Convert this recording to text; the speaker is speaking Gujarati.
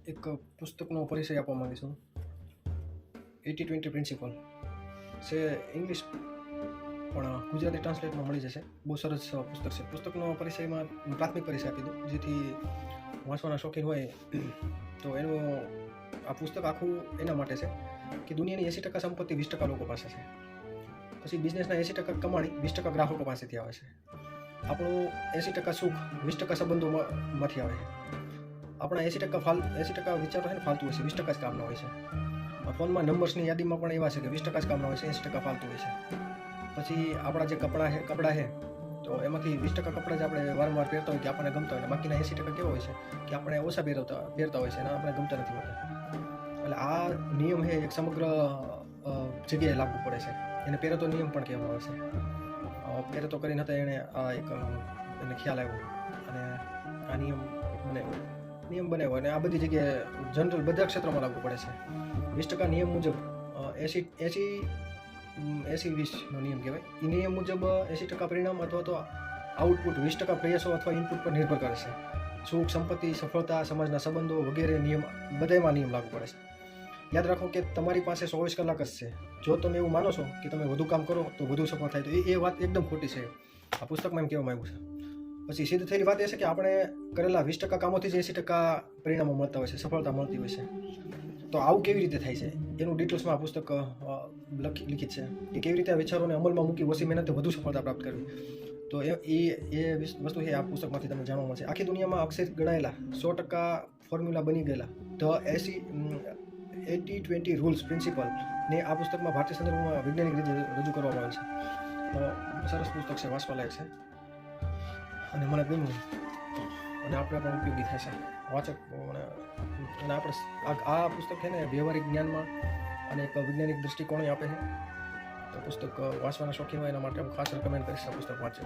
એક પુસ્તકનો પરિચય આપવા માંગીશ હું. 80-20 પ્રિન્સિપલ છે, ઇંગ્લિશ પણ ગુજરાતી ટ્રાન્સલેટમાં મળી જશે. બહુ સરસ પુસ્તક છે. પુસ્તકનો પરિચયમાં પ્રાથમિક પરિચય આપી દઉં, જેથી વાંચવાના શોખીન હોય તો એનું આ પુસ્તક આખું એના માટે છે કે દુનિયાની 80% સંપત્તિ 20% લોકો પાસે છે. પછી બિઝનેસના 80% કમાણી 20% ગ્રાહકો પાસેથી આવે છે. આપણું 80% સુખ 20% સંબંધોમાંથી આવે છે. આપણા 80% વિચારો છે ને ફાલતુ હોય છે, 20% જ કામના હોય છે. ફોનમાં નંબર્સની યાદીમાં પણ એવા છે કે 20% જ કામના હોય છે, 80% ફાલતુ હોય છે. પછી આપણા જે કપડાં છે તો એમાંથી 20% કપડાં જ આપણે વારંવાર પહેરતા હોય કે આપણને ગમતા હોય, બાકીના 80% કેવા હોય છે કે આપણે ઓછા પહેરતા હોય છે અને આપણે ગમતા નથી હોતા. એટલે આ નિયમ છે એક સમગ્ર જગ્યાએ લાગુ પડે છે. એને પેરેતો નિયમ પણ કહેવામાં આવે છે. પેરેતો કરીને હતા એને એને ખ્યાલ આવ્યો અને આ નિયમ બનાવ્યો અને આ બધી જગ્યાએ જનરલ બધા ક્ષેત્રોમાં લાગુ પડે છે. 20% નિયમ મુજબ 80-20નો નિયમ કહેવાય. એ નિયમ મુજબ 80% પરિણામ અથવા તો આઉટપુટ 20% પ્રયાસો અથવા ઇનપુટ પર નિર્ભર કરે છે. સુખ, સંપત્તિ, સફળતા, સમાજના સંબંધો વગેરે નિયમ બધામાં નિયમ લાગુ પડે છે. યાદ રાખો કે તમારી પાસે 24 કલાક જ છે. જો તમે એવું માનો છો કે તમે વધુ કામ કરો તો વધુ સફળ થાય, તો એ વાત એકદમ ખોટી છે. આ પુસ્તકમાં એમ કહેવામાં આવ્યું છે. પછી સિદ્ધ થયેલી વાત એ છે કે આપણે કરેલા 20% કામોથી જ 80% પરિણામો મળતા હોય છે, સફળતા મળતી હોય છે. તો આવું કેવી રીતે થાય છે એનું ડિટેલ્સમાં આ પુસ્તક લિખિત છે કે કેવી રીતે આ વિચારોને અમલમાં મૂકી ઓછી મહેનતે વધુ સફળતા પ્રાપ્ત કરવી. તો એ વસ્તુ છે આ પુસ્તકમાંથી તમને જાણવા મળશે. આખી દુનિયામાં અક્ષર ગણાયેલા 100% ફોર્મ્યુલા બની ગયેલા ધ 80-20 રૂલ્સ પ્રિન્સિપલ ને આ પુસ્તકમાં ભારતીય સંદર્ભમાં વૈજ્ઞાનિક રીતે રજૂ કરવામાં આવે છે. તો સરસ પુસ્તક છે, વાંચવા લાયક છે અને મને ગમ્યું અને આપણે પણ ઉપયોગી થશે વાચક. અને આપણે આ પુસ્તક છે ને વ્યવહારિક જ્ઞાનમાં અને એક વૈજ્ઞાનિક દૃષ્ટિકોણ આપે છે. તો પુસ્તક વાંચવાના શોખીન હોય એના માટે હું ખાસ રેકમેન્ડ કરીશ આ પુસ્તક વાંચે.